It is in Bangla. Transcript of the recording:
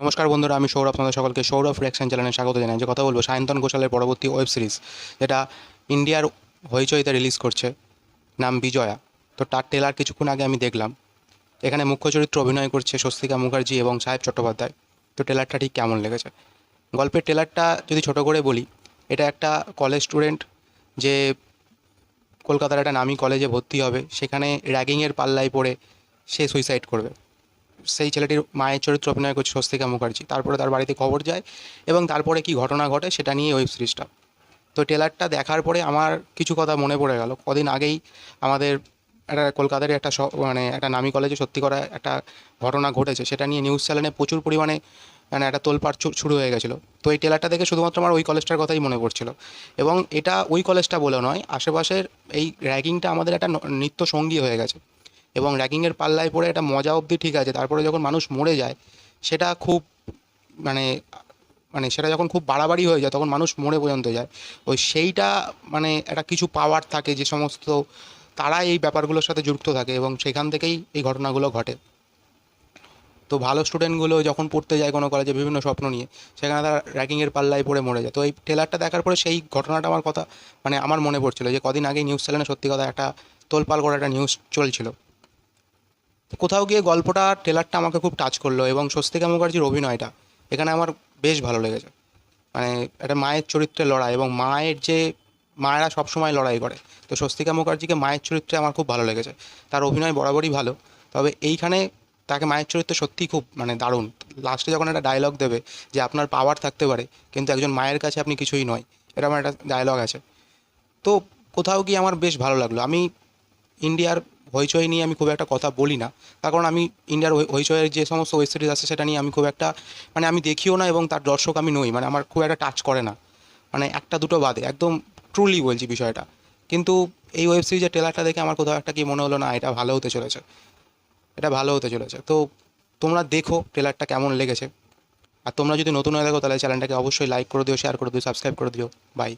নমস্কার বন্ধুরা, আমি সৌরভ। আপনাদের সকলকে সৌরভ রিঅ্যাকশন চ্যানেলে স্বাগত জানাই। যে কথা বলবো সায়ন্তন ঘোষালের পরবর্তী ওয়েব সিরিজ, যেটা ইন্ডিয়ার হইচইতে রিলিজ করছে, নাম বিজয়া। তো তার ট্রেলার কিছুক্ষণ আগে আমি দেখলাম। এখানে মুখ্য চরিত্র অভিনয় করছে স্বস্তিকা মুখার্জি এবং সাহেব চট্টোপাধ্যায়। তো ট্রেলারটা ঠিক কেমন লেগেছে? গল্পের ট্রেলারটা যদি ছোট করে বলি, এটা একটা কলেজ স্টুডেন্ট যে কলকাতার একটা নামী কলেজে ভর্তি হবে, সেখানে র্যাগিংয়ের পাল্লায় পড়ে সে সুইসাইড করবে। সেই ছেলেটির মায়ের চরিত্র অভিনয় করছে স্বস্তিকা মুখার্জি। তারপরে তার বাড়িতে খবর যায় এবং তারপরে কী ঘটনা ঘটে সেটা নিয়ে ওয়েব সিরিজটা। তো ট্রেলারটা দেখার পরে আমার কিছু কথা মনে পড়ে গেল। কদিন আগেই আমাদের একটা কলকাতারই একটা মানে একটা নামী কলেজে সত্যি করা একটা ঘটনা ঘটেছে, সেটা নিয়ে নিউজ চ্যানেলে প্রচুর পরিমাণে মানে একটা তোলপাড় শুরু হয়ে গেছিলো। তো এই ট্রেলারটা দেখে শুধুমাত্র আমার ওই কলেজটার কথাই মনে পড়ছিল। এবং এটা ওই কলেজটা বলে নয়, আশেপাশের এই র্যাগিংটা আমাদের একটা নিত্য সঙ্গী হয়ে গেছে। এবং র্যাগিংয়ের পাল্লায় পড়ে এটা মজা অবধি ঠিক আছে, তারপরে যখন মানুষ মরে যায় সেটা খুব মানে মানে সেটা যখন খুব বাড়াবাড়ি হয়ে যায় তখন মানুষ মরে পর্যন্ত যায়। ওই সেইটা মানে একটা কিছু পাওয়ার থাকে যে সমস্ত তারা এই ব্যাপারগুলোর সাথে যুক্ত থাকে এবং সেখান থেকেই এই ঘটনাগুলো ঘটে। তো ভালো স্টুডেন্টগুলো যখন পড়তে যায় কোনো কলেজে বিভিন্ন স্বপ্ন নিয়ে, সেখানে তারা র্যাগিংয়ের পাল্লায় পড়ে মরে যায়। তো এই ট্রেলারটা দেখার পরে সেই ঘটনাটা আমার কথা মানে আমার মনে পড়ছিল যে কদিন আগেই নিউজ চ্যানেলে সত্যি কথা একটা তোলপাল করে একটা নিউজ চলছিল। কোথাও গিয়ে গল্পটা ট্রেলারটা আমাকে খুব টাচ করলো এবং স্বস্তিকা মুখার্জির অভিনয়টা এখানে আমার বেশ ভালো লেগেছে। মানে একটা মায়ের চরিত্রে লড়াই, এবং মায়ের যে মায়েরা সবসময় লড়াই করে, তো স্বস্তিকা মুখার্জিকে মায়ের চরিত্রে আমার খুব ভালো লেগেছে। তার অভিনয় বরাবরই ভালো, তবে এইখানে তাকে মায়ের চরিত্রে সত্যিই খুব মানে দারুণ। লাস্টে যখন একটা ডায়লগ দেবে যে আপনার পাওয়ার থাকতে পারে কিন্তু একজন মায়ের কাছে আপনি কিছুই নয়, এরকম একটা ডায়লগ আছে। তো কোথাও গিয়ে আমার বেশ ভালো লাগলো। আমি ইন্ডিয়ার হইচই নিয়ে আমি খুব একটা কথা বলি না, তার কারণ আমি ইন্ডিয়ার হইচইয়ের যে সমস্ত ওয়েব সিরিজ আছে সেটা নিয়ে আমি খুব একটা মানে আমি দেখিও না এবং তার দর্শক আমি নই। মানে আমার খুব একটা টাচ করে না, মানে একটা দুটো বাদে, একদম ট্রুলি বলছি বিষয়টা। কিন্তু এই ওয়েব সিরিজের ট্রেলারটা দেখে আমার কোথাও একটা কি মনে হলো, না এটা ভালো হতে চলেছে, এটা ভালো হতে চলেছে। তো তোমরা দেখো ট্রেলারটা কেমন লেগেছে। আর তোমরা যদি নতুন হয়ে থাকো তাহলে চ্যানেলটাকে অবশ্যই লাইক করে দিও, শেয়ার করে দিও, সাবস্ক্রাইব করে দিও। বাই।